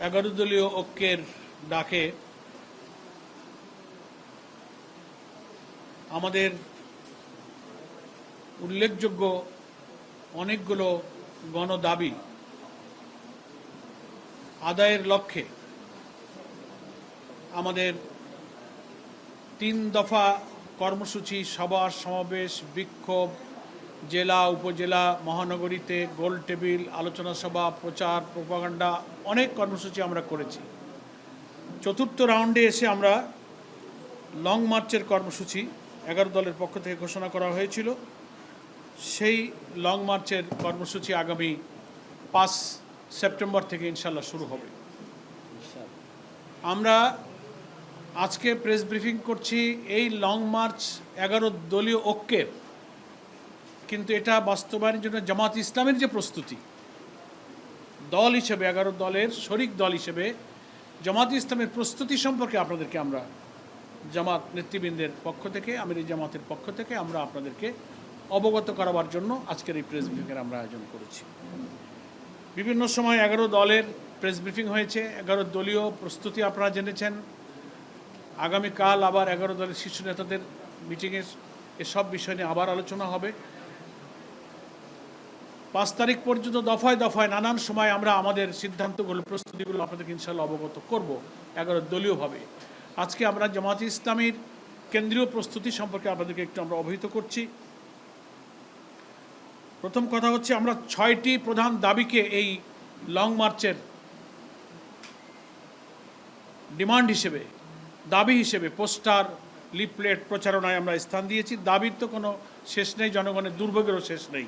11 দলীয় ঐক্যের ডাকে আমাদের উল্লেখযোগ্য অনেকগুলো গণদাবি আদায়ের লক্ষ্যে আমাদের 3 দফা কর্মসূচি, সভা সমাবেশ, বিক্ষোভ, জেলা উপজেলা মহানগরীতে গোল টেবিল, আলোচনা সভা, প্রচার প্রোপাগান্ডা অনেক কর্মসূচি আমরা করেছি। চতুর্থ রাউন্ডে এসে আমরা লং মার্চের কর্মসূচি 11 দলের পক্ষ থেকে ঘোষণা করা হয়েছিল। সেই লং মার্চের কর্মসূচি আগামী 5 সেপ্টেম্বর থেকে ইনশাল্লাহ শুরু হবে। আমরা আজকে প্রেস ব্রিফিং করছি এই লং মার্চ 11 দলীয় ঐক্যের, কিন্তু এটা বাস্তবায়নের জন্য জামাত ইসলামের যে প্রস্তুতি, দল হিসেবে 11 দলের শরিক দল হিসেবে জামাত ইসলামের প্রস্তুতি সম্পর্কে আপনাদেরকে আমরা জামাত নেতৃবৃন্দের পক্ষ থেকে, আমির জামাতের পক্ষ থেকে আমরা আপনাদেরকে অবগত করাবার জন্য আজকের এই প্রেস ব্রিফিংয়ের আমরা আয়োজন করেছি। বিভিন্ন সময় 11 দলের প্রেস ব্রিফিং হয়েছে, 11 দলীয় প্রস্তুতি আপনারা জেনেছেন। আগামীকাল আবার 11 দলের শীর্ষ নেতাদের মিটিংয়ে এসব বিষয় নিয়ে আবার আলোচনা হবে। 5 তারিখ পর্যন্ত দফায় দফায় নানান সময় আমরা আমাদের সিদ্ধান্তগুলো, প্রস্তুতিগুলো আপনাদেরকে ইনশাল্লাহ অবগত করব 11 দলীয়ভাবে। আজকে আমরা জামাত ইসলামীর কেন্দ্রীয় প্রস্তুতি সম্পর্কে আপনাদেরকে একটু আমরা অবহিত করছি। প্রথম কথা হচ্ছে, আমরা 6টি প্রধান দাবিকে এই লং মার্চের ডিমান্ড হিসেবে, দাবি হিসেবে পোস্টার, লিফলেট, প্রচারণায় আমরা স্থান দিয়েছি। দাবির তো কোনো শেষ নেই, জনগণের দুর্ভোগেরও শেষ নেই।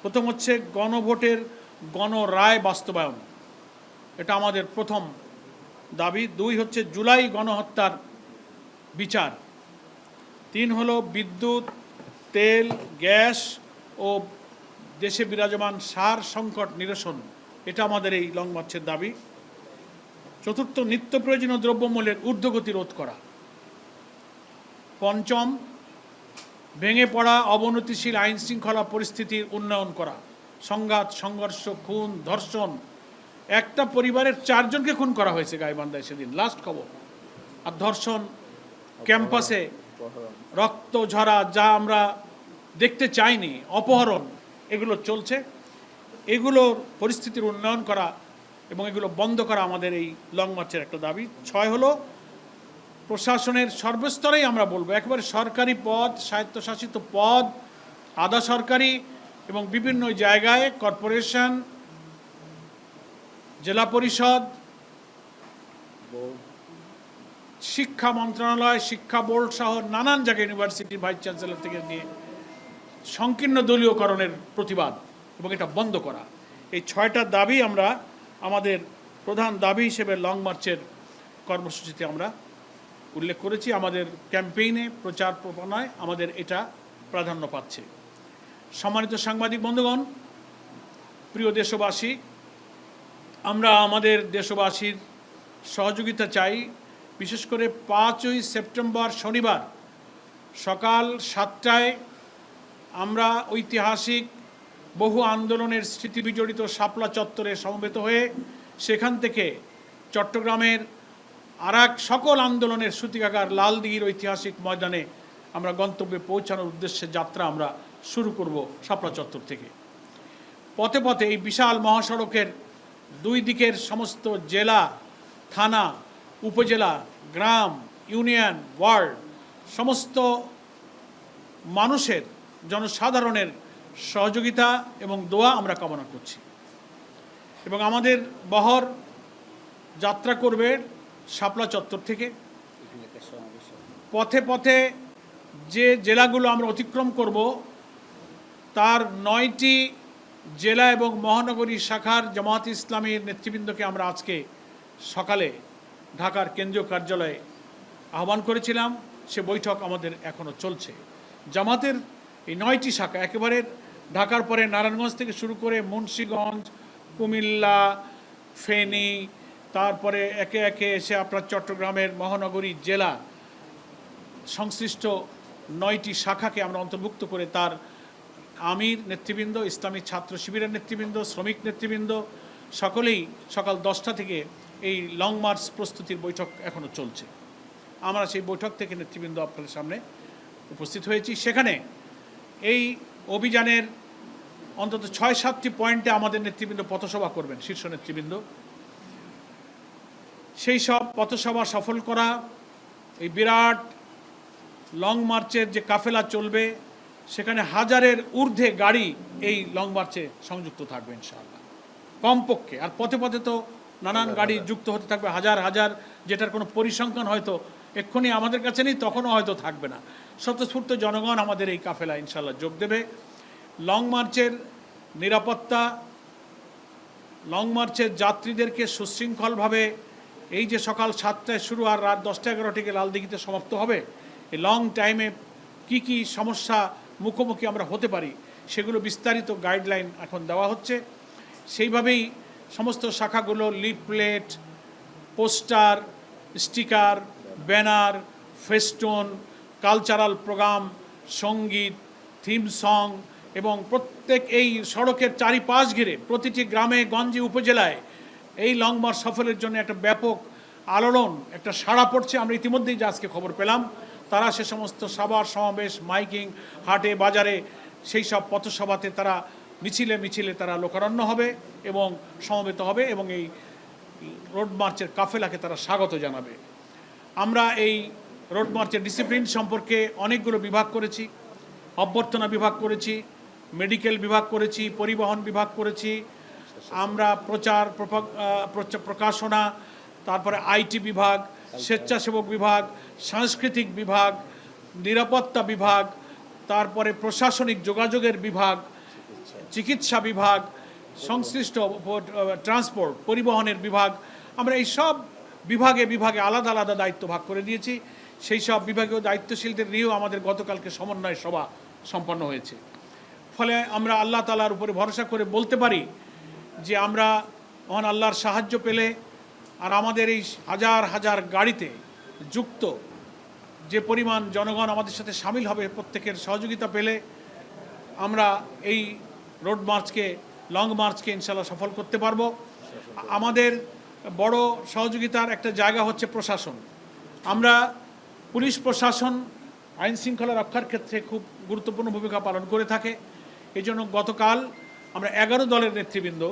প্রথম হচ্ছে গণভোটের গণরায় বাস্তবায়ন, এটা আমাদের প্রথম দাবি। 2 হচ্ছে জুলাই গণহত্যার বিচার। 3 হলো বিদ্যুৎ, তেল, গ্যাস ও দেশে বিরাজমান সার সংকট নিরসন, এটা আমাদের এই লং মার্চের দাবি। 4র্থ, নিত্য প্রয়োজনীয় দ্রব্যমূল্যের ঊর্ধ্বগতি রোধ করা। 5ম, ভেঙে পড়া অবনতিশীল আইন শৃঙ্খলা পরিস্থিতির উন্নয়ন করা। সংঘাত, সংঘর্ষ, খুন, ধর্ষণ, একটা পরিবারের 4 জনকে খুন করা হয়েছে গাইবান্ধায় সেদিন, লাস্ট খবর। আর ধর্ষণ, ক্যাম্পাসে রক্ত ঝরা, যা আমরা দেখতে চাইনি, অপহরণ, এগুলো চলছে। এগুলোর পরিস্থিতির উন্নয়ন করা এবং এগুলো বন্ধ করা আমাদের এই লং মার্চের একটা দাবি। 6 হলো প্রশাসনের সর্বস্তরেই আমরা বলবো, একেবারে সরকারি পদ, স্বায়ত্তশাসিত পদ, আধা সরকারি এবং বিভিন্ন জায়গায় কর্পোরেশন, জেলা পরিষদ, শিক্ষা মন্ত্রণালয়, শিক্ষা বোর্ড সহ নানান জায়গায়, ইউনিভার্সিটির ভাইস চ্যান্সেলর থেকে নিয়ে সংকীর্ণ দলীয়করণের প্রতিবাদ এবং এটা বন্ধ করা। এই 6টা দাবি আমরা আমাদের প্রধান দাবি হিসেবে লং মার্চের কর্মসূচিতে আমরা উল্লেখ করেছি। আমাদের ক্যাম্পেইনে, প্রচার প্রচারণায় আমাদের এটা প্রাধান্য পাচ্ছে। সম্মানিত সাংবাদিক বন্ধুগণ, প্রিয় দেশবাসী, আমরা আমাদের দেশবাসীর সহযোগিতা চাই। বিশেষ করে 5ই সেপ্টেম্বর শনিবার সকাল 7টায় আমরা ঐতিহাসিক বহু আন্দোলনের স্মৃতি বিজড়িত শাপলা চত্বরে সমবেত হয়ে সেখান থেকে চট্টগ্রামের আরেক সকল আন্দোলনের সূতিকাগার লালদিঘির ঐতিহাসিক ময়দানে আমরা গন্তব্যে পৌঁছানোর উদ্দেশ্যে যাত্রা আমরা শুরু করব শাপলা চত্বর থেকে। পথে পথে এই বিশাল মহাসড়কের 2 দিকের সমস্ত জেলা, থানা, উপজেলা, গ্রাম, ইউনিয়ন, ওয়ার্ড, সমস্ত মানুষের, জনসাধারণের সহযোগিতা এবং দোয়া আমরা কামনা করছি। এবং আমাদের বহর যাত্রা করবে শাপলা চত্বর থেকে। পথে পথে যে জেলাগুলো আমরা অতিক্রম করব, তার 9টি জেলা এবং মহানগরী শাখার জামাত ইসলামীর নেতৃবৃন্দকে আমরা আজকে সকালে ঢাকার কেন্দ্রীয় কার্যালয়ে আহ্বান করেছিলাম। সে বৈঠক আমাদের এখনও চলছে। জামাতের এই 9টি শাখা, একেবারে ঢাকার পরে নারায়ণগঞ্জ থেকে শুরু করে মুন্সিগঞ্জ, কুমিল্লা, ফেনী, তারপরে একে একে এসে আপনার চট্টগ্রামের মহানগরী জেলা সংশ্লিষ্ট 9টি শাখাকে আমরা অন্তর্ভুক্ত করে তার আমির নেতৃবৃন্দ, ইসলামী ছাত্র শিবিরের নেতৃবৃন্দ, শ্রমিক নেতৃবৃন্দ সকলেই সকাল 10টা থেকে এই লং মার্চ প্রস্তুতির বৈঠক এখনও চলছে। আমরা সেই বৈঠক থেকে নেতৃবৃন্দ আপনাদের সামনে উপস্থিত হয়েছি। সেখানে এই অভিযানের অন্তত ৬-৭টি পয়েন্টে আমাদের নেতৃবৃন্দ পথসভা করবেন, শীর্ষ নেতৃবৃন্দ। সেই সব পথসভা সফল করা, এই বিরাট লং মার্চের যে কাফেলা চলবে সেখানে হাজারের ঊর্ধ্বে গাড়ি এই লং মার্চে সংযুক্ত থাকবে ইনশাআল্লাহ কমপক্ষে। আর পথে পথে তো নানান গাড়ি যুক্ত হতে থাকবে হাজার হাজার, যেটার কোনো পরিসংখ্যান হয়তো এক্ষুনি আমাদের কাছে নেই, তখনও হয়তো থাকবে না। স্বতঃস্ফূর্ত জনগণ আমাদের এই কাফেলা ইনশাআল্লাহ যোগ দেবে। লং মার্চের নিরাপত্তা, লং মার্চের যাত্রীদেরকে সুশৃঙ্খলভাবে এই যে সকাল 7টায় শুরু আর রাত 10টা-11টায় লালদিঘিতে সমাপ্ত হবে, এই লং টাইমে কি কি সমস্যা মুখোমুখি আমরা হতে পারি সেগুলো বিস্তারিত গাইডলাইন এখন দেওয়া হচ্ছে। সেইভাবেই সমস্ত শাখাগুলো leaflet, poster, sticker, banner, festoon, cultural programme, সঙ্গীত, থিম সং এবং প্রত্যেক এই সড়কের চারিপাশ ঘিরে প্রতিটি গ্রামে গঞ্জে উপজেলায় এই লং মার্চ সফলের জন্য একটা ব্যাপক আলোড়ন, একটা সাড়া পড়ছে। আমরা ইতিমধ্যেই যে আজকে খবর পেলাম, তারা সে সমস্ত সভা সমাবেশ, মাইকিং, হাটে বাজারে সেই সব পথসভাতে তারা মিছিলে মিছিলে তারা লোকারণ্য হবে এবং সমবেত হবে এবং এই রোড মার্চের কাফেলাকে তারা স্বাগত জানাবে। আমরা এই রোড মার্চের ডিসিপ্লিন সম্পর্কে অনেকগুলো বিভাগ করেছি, অভ্যর্থনা বিভাগ করেছি, মেডিকেল বিভাগ করেছি, পরিবহন বিভাগ করেছি, আমরা প্রকাশনা, তারপরে আইটি বিভাগ, স্বেচ্ছাসেবক বিভাগ, সাংস্কৃতিক বিভাগ, নিরাপত্তা বিভাগ, তারপরে প্রশাসনিক যোগাযোগের বিভাগ, চিকিৎসা বিভাগ, সংশ্লিষ্ট ট্রান্সপোর্ট পরিবহনের বিভাগ, আমরা এই সব বিভাগে বিভাগে আলাদা আলাদা দায়িত্ব ভাগ করে দিয়েছি। সেই সব বিভাগীয় দায়িত্বশীলদের নিয়েও আমাদের গতকালকে সমন্বয় সভা সম্পন্ন হয়েছে। ফলে আমরা আল্লাহ তাআলার উপরে ভরসা করে বলতে পারি যে আমরা মহান আল্লাহর সাহায্য পেলে আর আমাদের এই হাজার হাজার গাড়িতে যুক্ত যে পরিমাণ জনগণ আমাদের সাথে সামিল হবে, প্রত্যেকের সহযোগিতা পেলে আমরা এই রোড মার্চকে, লং মার্চকে ইনশাআল্লাহ সফল করতে পারবো। আমাদের বড় সহযোগিতার একটা জায়গা হচ্ছে প্রশাসন। আমরা পুলিশ প্রশাসন আইন শৃঙ্খলা রক্ষার ক্ষেত্রে খুব গুরুত্বপূর্ণ ভূমিকা পালন করে থাকে। এই জন্য গতকাল আমরা 11 দলের নেতৃবৃন্দ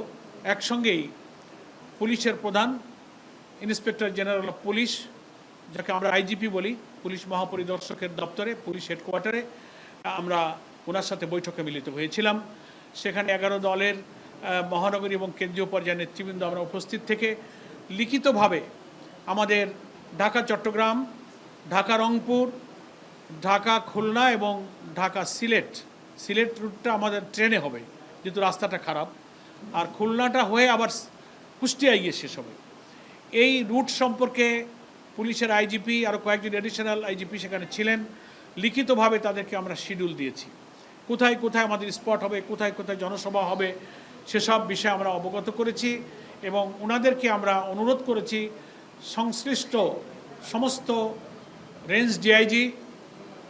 একসঙ্গেই পুলিশের প্রধান, ইন্সপেক্টর জেনারেল অফ পুলিশ, যাকে আমরা আইজিপি বলি, পুলিশ মহাপরিদর্শকের দপ্তরে, পুলিশ হেডকোয়ার্টারে আমরা ওনার সাথে বৈঠকে মিলিত হয়েছিলাম। সেখানে 11 দলের মহানগরী এবং কেন্দ্রীয় পর্যায়ের নেতৃবৃন্দ আমরা উপস্থিত থেকে লিখিতভাবে আমাদের ঢাকা চট্টগ্রাম, ঢাকা রংপুর, ঢাকা খুলনা এবং ঢাকা সিলেট রুটটা আমাদের ট্রেনে হবে যেহেতু রাস্তাটা খারাপ, আর খুলনাটা হয়ে আবার কুষ্টিয়ায় গিয়ে শেষ হবে। এই রুট সম্পর্কে পুলিশের আইজিপি আরও কয়েকজন অ্যাডিশনাল আইজিপি সেখানে ছিলেন। লিখিতভাবে তাদেরকে আমরা শিডিউল দিয়েছি, কোথায় কোথায় আমাদের স্পট হবে, কোথায় কোথায় জনসভা হবে, সেসব বিষয়ে আমরা অবগত করেছি এবং ওনাদেরকে আমরা অনুরোধ করেছি সংশ্লিষ্ট সমস্ত রেঞ্জ ডিআইজি,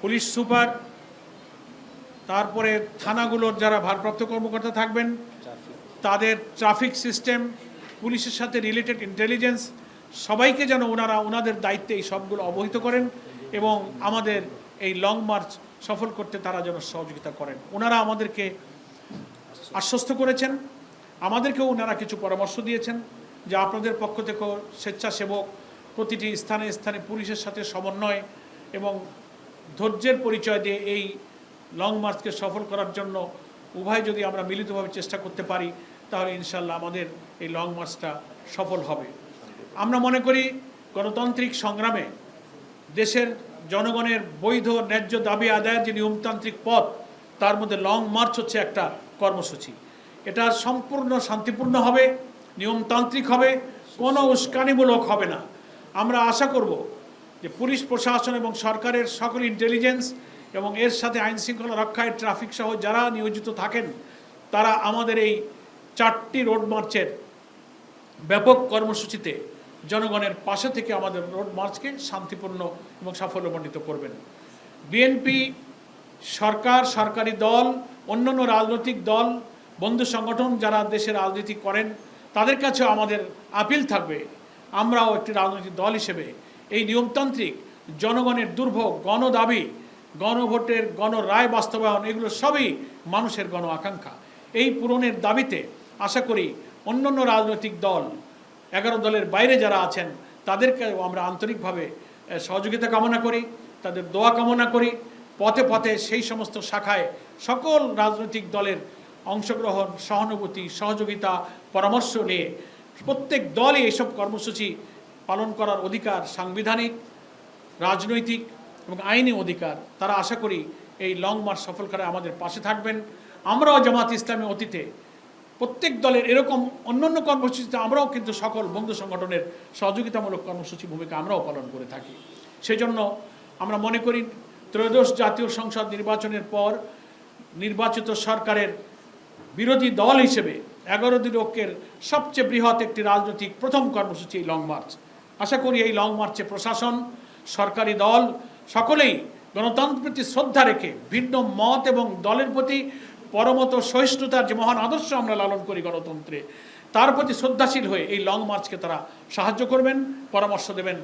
পুলিশ সুপার, তারপরে থানাগুলোর যারা ভারপ্রাপ্ত কর্মকর্তা থাকবেন, তাদের ট্রাফিক সিস্টেম, পুলিশের সাথে রিলেটেড ইন্টেলিজেন্স, সবাইকে যেন ওনাদের দায়িত্বে এই সবগুলো অবহিত করেন এবং আমাদের এই লং মার্চ সফল করতে তারা যেন সহযোগিতা করেন। ওনারা আমাদেরকে আশ্বস্ত করেছেন, আমাদেরকেও ওনারা কিছু পরামর্শ দিয়েছেন যে আপনাদের পক্ষ থেকেও স্বেচ্ছাসেবক প্রতিটি স্থানে স্থানে পুলিশের সাথে সমন্বয় এবং ধৈর্যের পরিচয় দিয়ে এই লং মার্চকে সফল করার জন্য উভয় যদি আমরা মিলিতভাবে চেষ্টা করতে পারি তাহলে ইনশাল্লাহ আমাদের এই লং মার্চটা সফল হবে। আমরা মনে করি গণতান্ত্রিক সংগ্রামে দেশের জনগণের বৈধ ন্যায্য দাবি আদায়ের যে নিয়মতান্ত্রিক পথ, তার মধ্যে লং মার্চ হচ্ছে একটা কর্মসূচি। এটা সম্পূর্ণ শান্তিপূর্ণ হবে, নিয়মতান্ত্রিক হবে, কোনো উস্কানিমূলক হবে না। আমরা আশা করব যে পুলিশ প্রশাসন এবং সরকারের সকল ইন্টেলিজেন্স এবং এর সাথে আইন শৃঙ্খলা রক্ষায় ট্রাফিক সহ যারা নিয়োজিত থাকেন তারা আমাদের এই 4টি রোড মার্চের ব্যাপক কর্মসূচিতে জনগণের পাশে থেকে আমাদের রোড মার্চকে শান্তিপূর্ণ এবং সাফল্যমণ্ডিত করবেন। বিএনপি, সরকার, সরকারি দল, অন্যান্য রাজনৈতিক দল, বন্ধু সংগঠন যারা দেশের রাজনীতি করেন তাদের কাছেও আমাদের আপিল থাকবে, আমরাও একটি রাজনৈতিক দল হিসেবে এই নিয়মতান্ত্রিক জনগণের দুর্ভোগ, গণদাবি, গণভোটের গণরায় বাস্তবায়ন, এগুলো সবই মানুষের গণ আকাঙ্ক্ষা। এই পূরণের দাবিতে আশা করি অন্যান্য রাজনৈতিক দল, 11 দলের বাইরে যারা আছেন তাদেরকেও আমরা আন্তরিকভাবে সহযোগিতা কামনা করি, তাদের দোয়া কামনা করি। পথে পথে সেই সমস্ত শাখায় সকল রাজনৈতিক দলের অংশগ্রহণ, সহানুভূতি, সহযোগিতা, পরামর্শ নিয়ে প্রত্যেক দলই এইসব কর্মসূচি পালন করার অধিকার সাংবিধানিক, রাজনৈতিক এবং আইনি অধিকার। তারা আশা করি এই লং মার্চ সফল করে আমাদের পাশে থাকবেন। আমরাও জামাত ইসলামী অতীতে প্রত্যেক দলের এরকম অন্যান্য কর্মসূচিতে আমরাও কিন্তু সকল বন্ধু সংগঠনের সহযোগিতামূলক কর্মসূচি ভূমিকা আমরাও পালন করে থাকি। সেজন্য আমরা মনে করি ত্রয়োদশ জাতীয় সংসদ নির্বাচনের পর নির্বাচিত সরকারের বিরোধী দল হিসেবে 11 দিন ঐক্যের সবচেয়ে বৃহৎ একটি রাজনৈতিক প্রথম কর্মসূচি এই লং মার্চ। আশা করি এই লং মার্চে প্রশাসন, সরকারি দল সকলেই গণতন্ত্রের প্রতি শ্রদ্ধা রেখে ভিন্ন মত এবং দলের প্রতি পরমত সহিষ্ণুতার যে মহান আদর্শ আমরা লালন করি গণতন্ত্রে, তার প্রতি শ্রদ্ধাশীল হয়ে এই লং মার্চকে তারা সাহায্য করবেন, পরামর্শ দেবেন।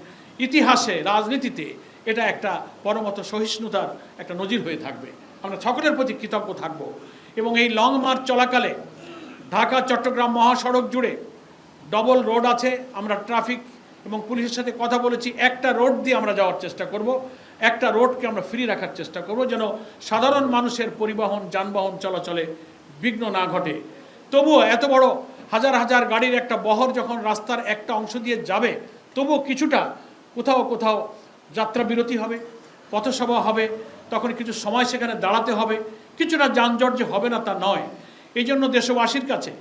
ইতিহাসে, রাজনীতিতে এটা একটা পরমত সহিষ্ণুতার একটা নজির হয়ে থাকবে। আমরা সকলের প্রতি কৃতজ্ঞ থাকব। এবং এই লং মার্চ চলাকালে ঢাকা চট্টগ্রাম মহাসড়ক জুড়ে ডবল রোড আছে। আমরা ট্রাফিক এবং পুলিশের সাথে কথা বলেছি, একটা রোড দিয়ে আমরা যাওয়ার চেষ্টা করব, একটা রোডকে আমরা ফ্রি রাখার চেষ্টা করব, যেন সাধারণ মানুষের পরিবহন, যানবাহন চলাচলে বিঘ্ন না ঘটে। তবুও এত বড় হাজার হাজার গাড়ির একটা বহর যখন রাস্তার একটা অংশ দিয়ে যাবে, তবুও কিছুটা কোথাও কোথাও যাত্রা বিরতি হবে, পথসভা হবে, তখন কিছু সময় সেখানে দাঁড়াতে হবে। কিছুটা যানজট যে হবে না তা নয়। এই জন্য দেশবাসীর কাছে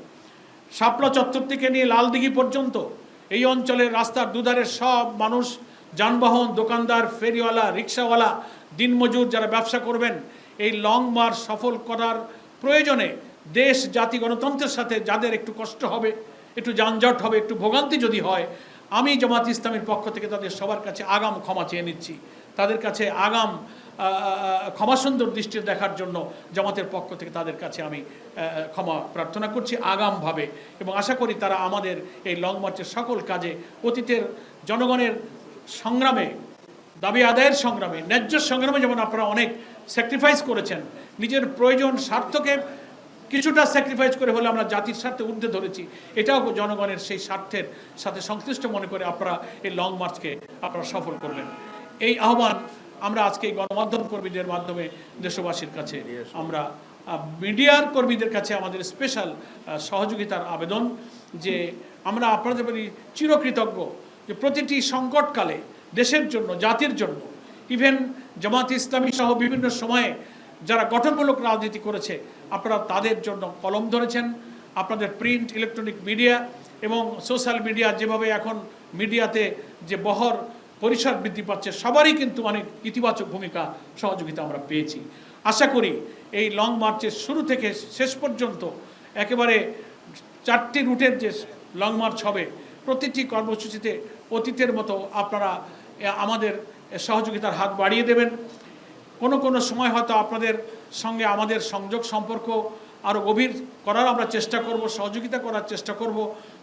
শাপলা চত্বর থেকে নিয়ে লালদিঘি পর্যন্ত এই অঞ্চলের রাস্তার দুধারের সব মানুষ, যানবাহন, দোকানদার, ফেরিওয়ালা, রিক্সাওয়ালা, দিনমজুর যারা ব্যবসা করবেন, এই লং মার্চ সফল করার প্রয়োজনে দেশ, জাতি, গণতন্ত্রের সাথে যাদের একটু কষ্ট হবে, একটু যানজট হবে, একটু ভোগান্তি যদি হয়, আমি জামাত ইসলামীর পক্ষ থেকে তাদের সবার কাছে আগাম ক্ষমা চেয়ে নিচ্ছি। তাদের কাছে আগাম ক্ষমাসুন্দর দৃষ্টিতে দেখার জন্য জামাতের পক্ষ থেকে তাদের কাছে আমি ক্ষমা প্রার্থনা করছি আগামভাবে। এবং আশা করি তারা আমাদের এই লং মার্চের সকল কাজে, অতীতের জনগণের সংগ্রামে, দাবি আদায়ের সংগ্রামে, ন্যায্য সংগ্রামে যেমন আপনারা অনেক স্যাক্রিফাইস করেছেন, নিজের প্রয়োজন স্বার্থকে কিছুটা স্যাক্রিফাইস করে হলে আমরা জাতির স্বার্থে ঊর্ধ্বে ধরেছি, এটাও জনগণের সেই স্বার্থের সাথে সংশ্লিষ্ট মনে করে আপনারা এই লং মার্চকে আপনারা সফল করবেন। এই আহ্বান আমরা আজকে এই গণমাধ্যম কর্মীদের মাধ্যমে দেশবাসীর কাছে, আমরা মিডিয়ার কর্মীদের কাছে আমাদের স্পেশাল সহযোগিতার আবেদন যে আমরা আপনাদের প্রতি চিরকৃতজ্ঞ যে প্রতিটি সংকটকালে দেশের জন্য, জাতির জন্য, ইভেন জামাত ইসলামী সহ বিভিন্ন সময়ে যারা গঠনমূলক রাজনীতি করেছে, আপনারা তাদের জন্য কলম ধরেছেন। আপনাদের প্রিন্ট, ইলেকট্রনিক মিডিয়া এবং সোশ্যাল মিডিয়া, যেভাবে এখন মিডিয়াতে যে বহর পরিসর বৃদ্ধি পাচ্ছে, সবারই কিন্তু অনেক ইতিবাচক ভূমিকা, সহযোগিতা আমরা পেয়েছি। আশা করি এই লং মার্চের শুরু থেকে শেষ পর্যন্ত একেবারে 4টি রুটের যে লং মার্চ হবে, প্রতিটি কর্মসূচিতে অতীতের মতো আপনারা আমাদের সহযোগিতার হাত বাড়িয়ে দেবেন। কোনো সময় হয়তো আপনাদের সঙ্গে আমাদের সংযোগ সম্পর্ক আরও গভীর করার আমরা চেষ্টা করব, সহযোগিতা করার চেষ্টা করব।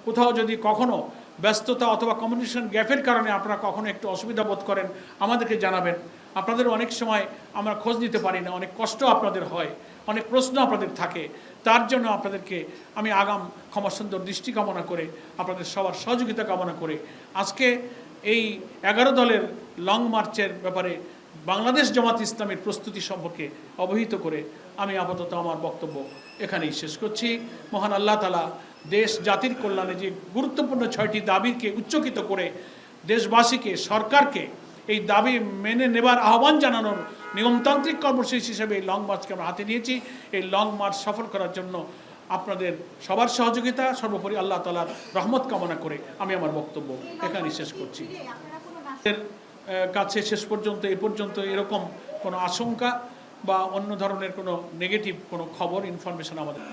কোথাও যদি কখনো ব্যস্ততা অথবা কমিউনিকেশন গ্যাপের কারণে আপনারা কখনো একটু অসুবিধা বোধ করেন, আমাদেরকে জানাবেন। আপনাদের অনেক সময় আমরা খোঁজ নিতে পারি না, অনেক কষ্ট আপনাদের হয়, অনেক প্রশ্ন আপনাদের থাকে। তার জন্য আপনাদেরকে আমি আগাম ক্ষমাসুন্দর দৃষ্টি কামনা করে, আপনাদের সবার সহযোগিতা কামনা করে আজকে এই 11 দলের লং মার্চের ব্যাপারে বাংলাদেশ জামাত ইসলামের প্রস্তুতি সম্পর্কে অবহিত করে আমি আপাতত আমার বক্তব্য এখানেই শেষ করছি। মহান আল্লাহ তাআলা দেশ জাতির কল্যাণে যে গুরুত্বপূর্ণ 6টি দাবিকে উচ্চকিত করে দেশবাসীকে, সরকারকে এই দাবি মেনে নেবার আহ্বান জানানোর নিয়মতান্ত্রিক কর্মসূচি হিসেবে এই লং মার্চকে আমরা হাতে নিয়েছি। এই লং মার্চ সফল করার জন্য আপনাদের সবার সহযোগিতা, সর্বোপরি আল্লাহ তাআলার রহমত কামনা করে আমি আমার বক্তব্য এখানেই শেষ করছি। কাছে শেষ পর্যন্ত এ পর্যন্ত এরকম কোনো আশঙ্কা বা অন্য ধরনের কোনো নেগেটিভ কোনো খবর, ইনফরমেশন আমাদের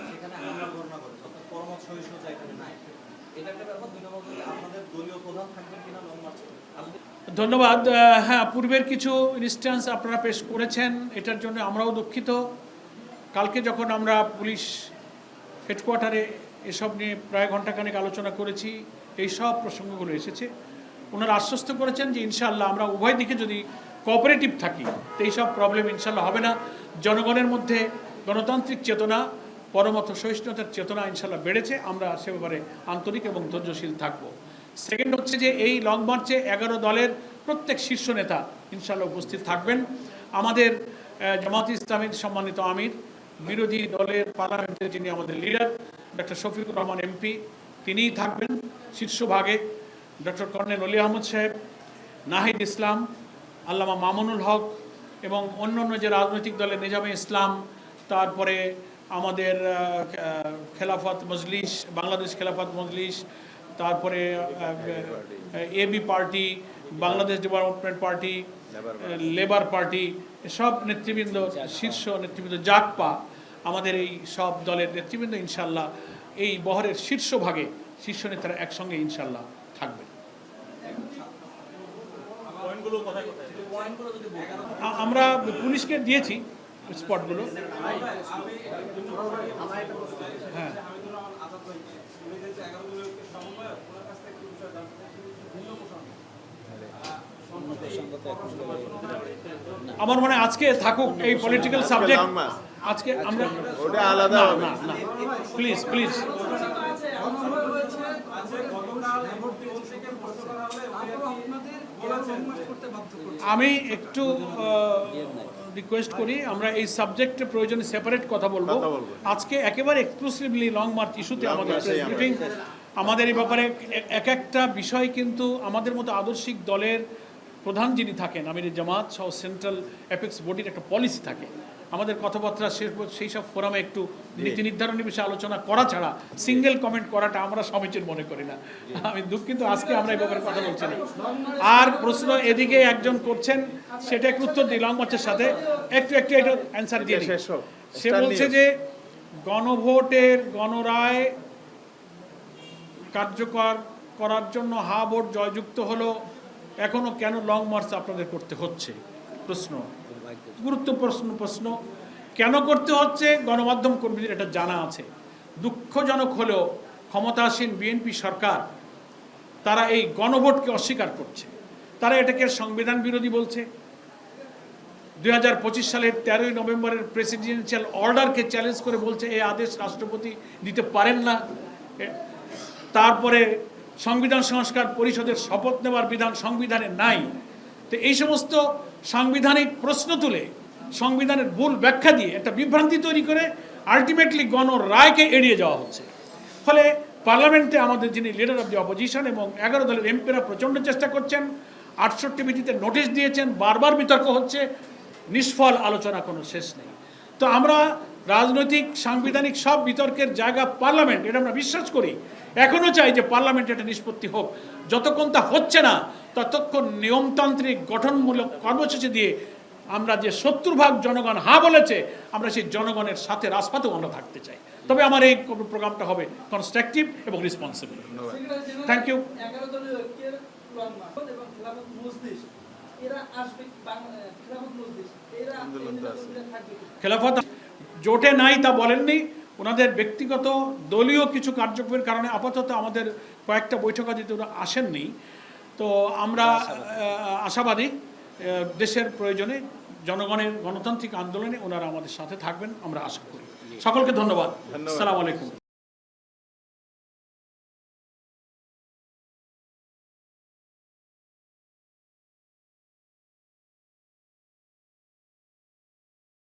ধন্যবাদ। হ্যাঁ, পূর্বের কিছু ইনস্ট্যান্স আপনারা পেশ করেছেন, এটার জন্য আমরাও দুঃখিত। কালকে যখন আমরা পুলিশ হেডকোয়ার্টারে এসব নিয়ে প্রায় ঘণ্টাখানেক আলোচনা করেছি, এই সব প্রসঙ্গগুলো এসেছে। ওনারা আশ্বস্ত করেছেন যে ইনশাআল্লাহ আমরা উভয় দিকে যদি কোঅপারেটিভ থাকি তো এইসব প্রবলেম ইনশাআল্লাহ হবে না। জনগণের মধ্যে গণতান্ত্রিক চেতনা, পরমত সহিষ্ণুতার চেতনা ইনশাআল্লাহ বেড়েছে। আমরা সে ব্যাপারে আন্তরিক এবং ধৈর্যশীল থাকব। সেকেন্ড হচ্ছে যে এই লং মার্চে 11 দলের প্রত্যেক শীর্ষ নেতা ইনশাআল্লাহ উপস্থিত থাকবেন। আমাদের জামাত ইসলামীর সম্মানিত আমির, বিরোধী দলের পার্লামেন্টের যিনি আমাদের leader doctor Shafiqur Rahman MP, তিনিই থাকবেন শীর্ষভাগে। ডক্টর কর্নেল অলি আহমদ সাহেব, নাহিদ ইসলাম, আল্লামা মামুনুল হক এবং অন্যান্য যে রাজনৈতিক দলের নিজামে ইসলাম, তারপরে আমাদের খেলাফত মজলিস, বাংলাদেশ খেলাফত মজলিস, তারপরে AB Party, Bangladesh Development Party, Labour Party, সব নেতৃবৃন্দ, শীর্ষ নেতৃবৃন্দ, জাকপা, আমাদের এই সব দলের নেতৃবৃন্দ ইনশাল্লাহ এই বহরের শীর্ষভাগে শীর্ষ নেতারা একসঙ্গে ইনশাল্লাহ থাকবেন। আমরা পুলিশকে দিয়েছি স্পটগুলো। হ্যাঁ, আমার মনে আজকে থাকুক এই পলিটিক্যাল সাবজেক্ট। আজকে আমরা প্লিজ প্লিজ আমি একটু রিকোয়েস্ট করি, আমরা এই সাবজেক্টে প্রয়োজনে সেপারেট কথা বলবো। আজকে একেবারে এক্সক্লুসিভলি লং মার্চ ইস্যুতে আমাদের ব্রিফিং। আমাদের এই ব্যাপারে এক একটা বিষয় কিন্তু আমাদের মতো আদর্শিক দলের প্রধান যিনি থাকেন আমির জামাত সহ সেন্ট্রাল অ্যাপেক্স বডির একটা পলিসি থাকে। আমাদের কথাবার্তা সেই সব ফোরামে একটু নীতি নির্ধারণের বিষয়ে আলোচনা করা ছাড়া সিঙ্গেল কমেন্ট করাটা আমরা সমীচীন মনে করি না। আমি দুঃখিত, আজকে আমরা এই ব্যাপারে কথা বলছি না। আর প্রশ্ন এদিকে একজন করছেন, সেটা একটু উত্তর দিই লং মার্চের সাথে একটু অ্যান্সার দিয়ে দিই। সে বলছে যে গণভোটের গণরায় কার্যকর করার জন্য হা ভোট জয়যুক্ত হলো, এখনো কেন লং মার্চ আপনাদের করতে হচ্ছে? প্রশ্ন, গুরুত্বপূর্ণ প্রশ্ন। কেন করতে হচ্ছে গণমাধ্যম কর্মীদের এটা জানা আছে। দুঃখজনক হলেও ক্ষমতাসীন বিএনপি সরকার তারা এই গণভোটকে অস্বীকার করছে। তারা এটাকে সংবিধান বিরোধী বলছে। 2025 সালের 13ই নভেম্বরের প্রেসিডেন্সিয়াল অর্ডারকে চ্যালেঞ্জ করে বলছে এই আদেশ রাষ্ট্রপতি দিতে পারেন না। তারপরে সংবিধান সংস্কার পরিষদের শপথ নেওয়ার বিধান সংবিধানে নাই। তো এই সমস্ত সাংবিধানিক প্রশ্ন তুলে সংবিধানের ভুল ব্যাখ্যা দিয়ে একটা বিভ্রান্তি তৈরি করে আলটিমেটলি গণরায়কে এড়িয়ে যাওয়া হচ্ছে। ফলে পার্লামেন্টে আমাদের যিনি লিডার অফ দি অপোজিশন এবং 11 দলের এমপিরা প্রচণ্ড চেষ্টা করছেন, 68 ভিত্তিতে নোটিশ দিয়েছেন, বারবার বিতর্ক হচ্ছে, নিষ্ফল আলোচনা কোনো শেষ নেই। তো আমরা রাজনৈতিক সাংবিধানিক সব বিতর্কের জায়গা পার্লামেন্ট, এটা আমরা বিশ্বাস করি। এখনও চাই যে পার্লামেন্টে একটা নিষ্পত্তি হোক। যতক্ষণ তা হচ্ছে না ততক্ষণ নিয়মতান্ত্রিক গঠনমূলক কর্মসূচি দিয়ে আমরা যে 70% জনগণ হা বলেছে, আমরা সেই জনগণের সাথে রাজপথেও আমরা থাকতে চাই। তবে আমার এই প্রোগ্রামটা হবে কনস্ট্রাকটিভ এবং রেসপন্সিবল। Thank you. খেলাফত জোটে নাই তা বলেননি, ওনাদের ব্যক্তিগত দলীয় কিছু কার্যক্রমের কারণে আপাতত আমাদের কয়েকটা বৈঠক আদিতে ওরা আসেননি। তো আমরা আশাবাদী দেশের প্রয়োজনে জনগণের গণতান্ত্রিক আন্দোলনে ওনারা আমাদের সাথে থাকবেন, আমরা আশা করি। সকলকে ধন্যবাদ। আসসালামু আলাইকুম।